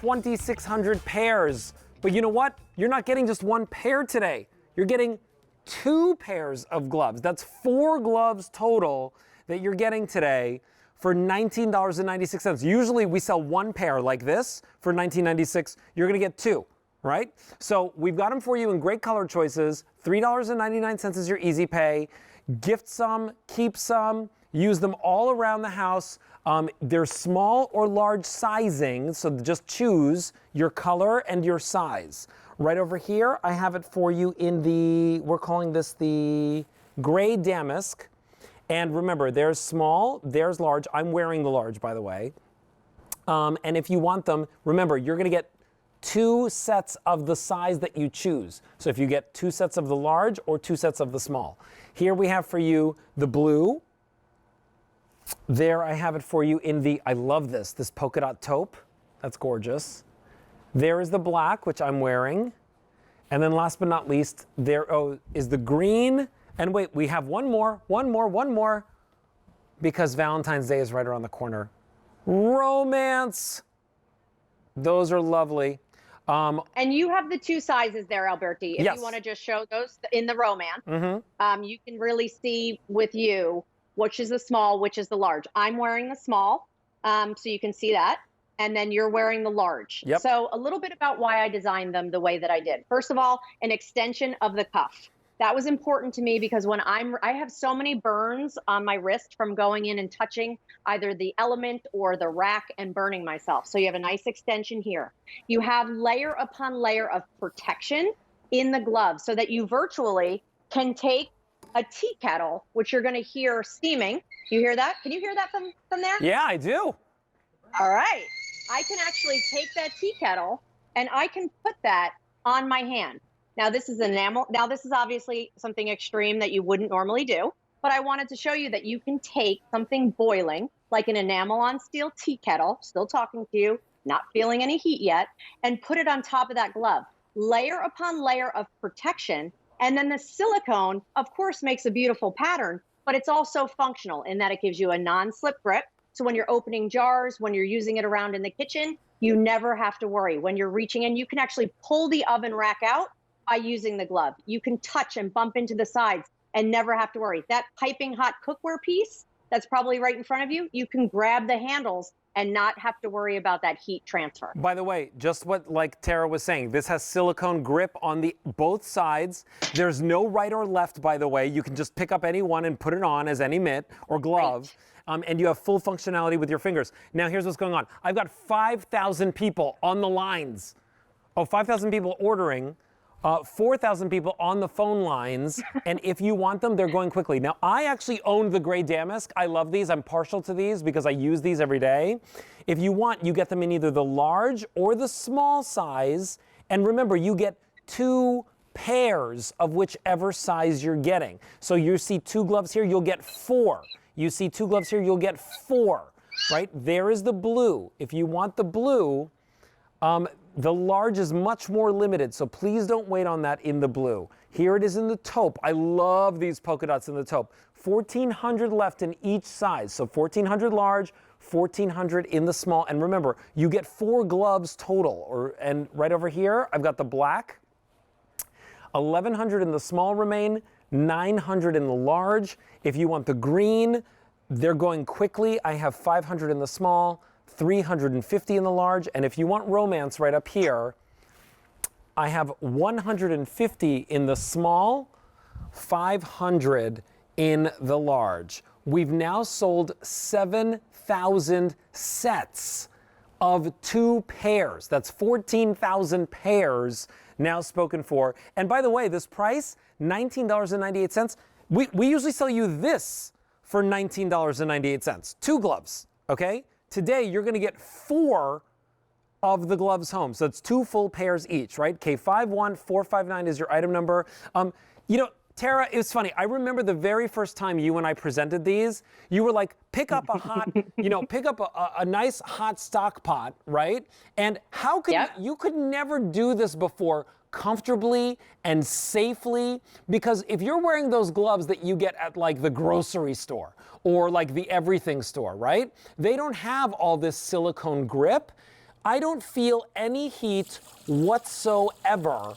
2,600 pairs. But you know what? You're not getting just one pair today. You're getting 2 pairs of gloves. That's 4 gloves total that you're getting today for $19.96. Usually we sell 1 pair like this for $19.96. You're gonna get 2, right? So we've got them for you in great color choices. $3.99 is your easy pay. Gift some, keep some, use them all around the house. They're small or large sizing, so just choose your color and your size. Right over here, I have it for you in the, we're calling this the gray damask. And remember, there's small, there's large. I'm wearing the large, by the way. And if you want them, remember, you're gonna get 2 sets of the size that you choose. So if you get 2 sets of the large or 2 sets of the small. Here we have for you the blue. There I have it for you in the, I love this polka dot taupe. That's gorgeous. There is the black, which I'm wearing. And then last but not least, there is the green. And wait, we have one more, because Valentine's Day is right around the corner. Romance. Those are lovely. And you have the 2 sizes there, Alberti. If yes. you want to just show those in the romance, you can really see with you which is the small, which is the large. I'm wearing the small, so you can see that. And then you're wearing the large. Yep. So a little bit about why I designed them the way that I did. First of all, an extension of the cuff. That was important to me because when I have so many burns on my wrist from going in and touching either the element or the rack and burning myself. So you have a nice extension here. You have layer upon layer of protection in the glove so that you virtually can take a tea kettle, which you're gonna hear steaming. You hear that? Can you hear that from there? Yeah, I do. All right. I can actually take that tea kettle and I can put that on my hand. Now this is enamel. Now this is obviously something extreme that you wouldn't normally do, but I wanted to show you that you can take something boiling, like an enamel on steel tea kettle, still talking to you, not feeling any heat yet, and put it on top of that glove. Layer upon layer of protection. And then the silicone, of course, makes a beautiful pattern, but it's also functional in that it gives you a non-slip grip. So when you're opening jars, when you're using it around in the kitchen, you never have to worry. When you're reaching in, you can actually pull the oven rack out by using the glove. You can touch and bump into the sides and never have to worry. That piping hot cookware piece that's probably right in front of you, you can grab the handles and not have to worry about that heat transfer. By the way, just what like Tara was saying, this has silicone grip on the both sides. There's no right or left, by the way. You can just pick up any one and put it on as any mitt or glove. Right. And you have full functionality with your fingers. Now here's what's going on. I've got 5,000 people on the lines. 5,000 people ordering. 4,000 people on the phone lines, and if you want them, they're going quickly. Now, I actually own the gray damask. I love these. I'm partial to these because I use these every day. If you want, you get them in either the large or the small size, and remember, you get 2 pairs of whichever size you're getting. So you see 2 gloves here, you'll get 4. You see 2 gloves here, you'll get 4, right? There is the blue. If you want the blue, the large is much more limited, so please don't wait on that in the blue. Here it is in the taupe. I love these polka dots in the taupe. 1,400 left in each size. So 1,400 large, 1,400 in the small. And remember, you get 4 gloves total. And right over here, I've got the black. 1,100 in the small remain, 900 in the large. If you want the green, they're going quickly. I have 500 in the small, 350 in the large, and if you want romance right up here, I have 150 in the small, 500 in the large. We've now sold 7,000 sets of 2 pairs. That's 14,000 pairs now spoken for. And by the way, this price, $19.98. We usually sell you this for $19.98. 2 gloves, okay? Today, you're gonna get 4 of the gloves home. So it's 2 full pairs each, right? K51459 is your item number. You know, Tara, it's funny. I remember the very first time you and I presented these, you were like, pick up a hot, pick up a nice hot stock pot, right? And how could you could never do this before comfortably and safely, because if you're wearing those gloves that you get at like the grocery store or like the everything store, right? They don't have all this silicone grip. I don't feel any heat whatsoever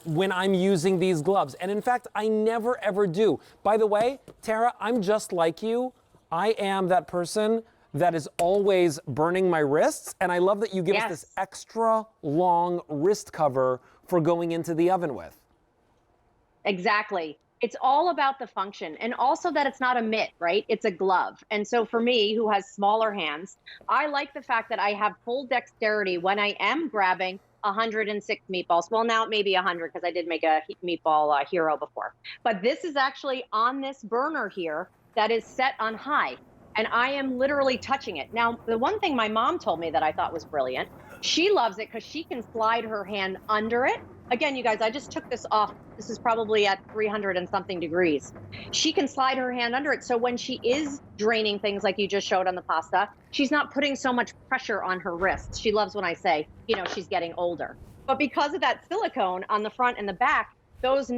when I'm using these gloves. And in fact, I never ever do. By the way, Tara, I'm just like you. I am that person that is always burning my wrists. And I love that you give us this extra long wrist cover for going into the oven with. Exactly. It's all about the function, and also that it's not a mitt, right? It's a glove. And so for me, who has smaller hands, I like the fact that I have full dexterity when I am grabbing 106 meatballs. Well, now it may be 100 because I did make a meatball hero before. But this is actually on this burner here that is set on high, and I am literally touching it. Now, the one thing my mom told me that I thought was brilliant, she loves it because she can slide her hand under it. Again, you guys, I just took this off. This is probably at 300 and something degrees. She can slide her hand under it. So when she is draining things like you just showed on the pasta, she's not putting so much pressure on her wrists. She loves when I say, you know, she's getting older. But because of that silicone on the front and the back, those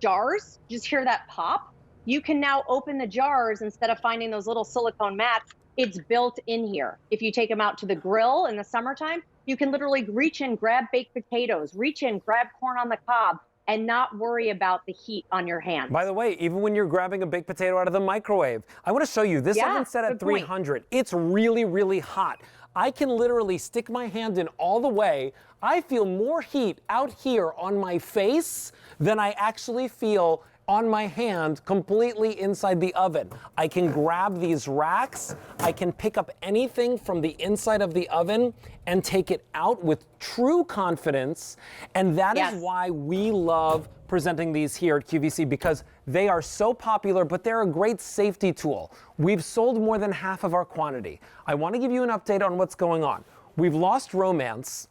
jars, just hear that pop. You can now open the jars instead of finding those little silicone mats. It's built in here. If you take them out to the grill in the summertime, you can literally reach in, grab baked potatoes, reach in, grab corn on the cob, and not worry about the heat on your hands. By the way, even when you're grabbing a baked potato out of the microwave, I want to show you, this oven's set at 300. It's really, really hot. I can literally stick my hand in all the way. I feel more heat out here on my face than I actually feel on my hand completely inside the oven. I can grab these racks, I can pick up anything from the inside of the oven and take it out with true confidence. And that is why we love presenting these here at QVC, because they are so popular, but they're a great safety tool. We've sold more than half of our quantity. I want to give you an update on what's going on. We've lost romance.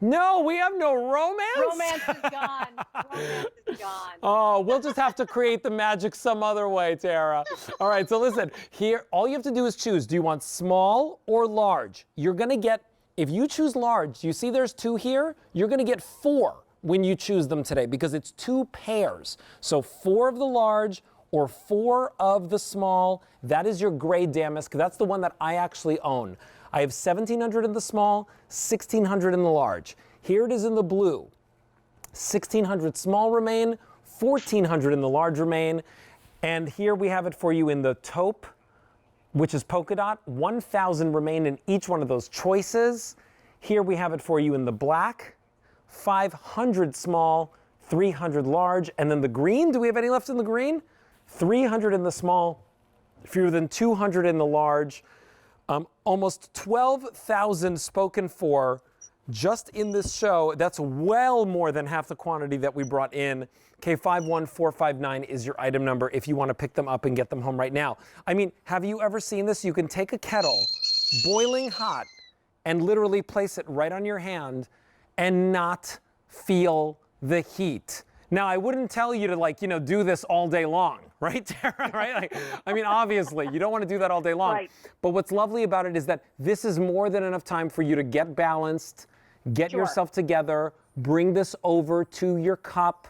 No, we have no romance. Romance is gone. Romance is gone. Oh, we'll just have to create the magic some other way, Tara. All right, so listen, here, all you have to do is choose. Do you want small or large? You're gonna get, if you choose large, you see there's 2 here? You're gonna get 4 when you choose them today because it's 2 pairs. So 4 of the large or 4 of the small. That is your gray damask. That's the one that I actually own. I have 1,700 in the small, 1,600 in the large. Here it is in the blue. 1,600 small remain, 1,400 in the large remain. And here we have it for you in the taupe, which is polka dot. 1,000 remain in each one of those choices. Here we have it for you in the black. 500 small, 300 large. And then the green, do we have any left in the green? 300 in the small, fewer than 200 in the large. Almost 12,000 spoken for just in this show. That's well more than half the quantity that we brought in. K51459 is your item number if you want to pick them up and get them home right now. I mean, have you ever seen this? You can take a kettle, boiling hot, and literally place it right on your hand and not feel the heat. Now, I wouldn't tell you to do this all day long, right, Tara? Right? I mean, obviously, you don't want to do that all day long. Right. But what's lovely about it is that this is more than enough time for you to get balanced, get yourself together, bring this over to your cup,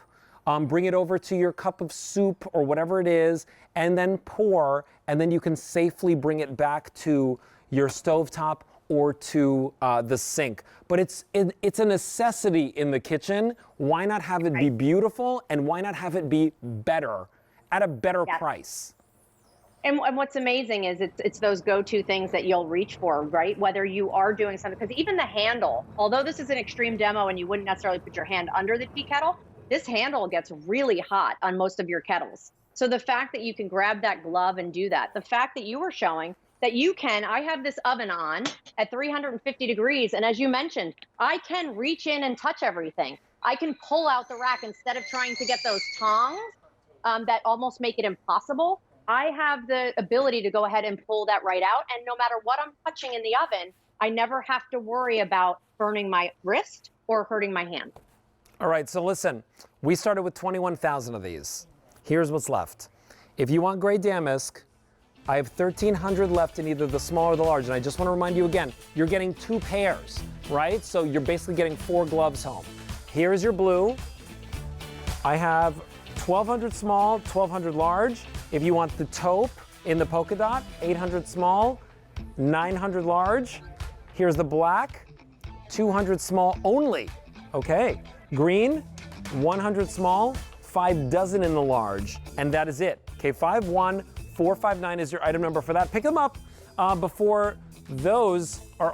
bring it over to your cup of soup or whatever it is, and then pour, and then you can safely bring it back to your stovetop or to the sink. But it's a necessity in the kitchen. Why not have it be beautiful, and why not have it be better at a better price? And what's amazing is it's those go-to things that you'll reach for, right? Whether you are doing something, because even the handle, although this is an extreme demo and you wouldn't necessarily put your hand under the tea kettle, this handle gets really hot on most of your kettles. So the fact that you can grab that glove and do that, the fact that you were showing that you can, I have this oven on at 350 degrees, and as you mentioned, I can reach in and touch everything. I can pull out the rack instead of trying to get those tongs that almost make it impossible. I have the ability to go ahead and pull that right out, and no matter what I'm touching in the oven, I never have to worry about burning my wrist or hurting my hand. All right, so listen, we started with 21,000 of these. Here's what's left. If you want gray damask, I have 1,300 left in either the small or the large, and I just want to remind you again, you're getting 2 pairs, right? So you're basically getting 4 gloves home. Here is your blue. I have 1,200 small, 1,200 large. If you want the taupe in the polka dot, 800 small, 900 large. Here's the black, 200 small only. Okay, green, 100 small, 5 dozen in the large, and that is it. Okay, 51459 is your item number for that. Pick them up before those are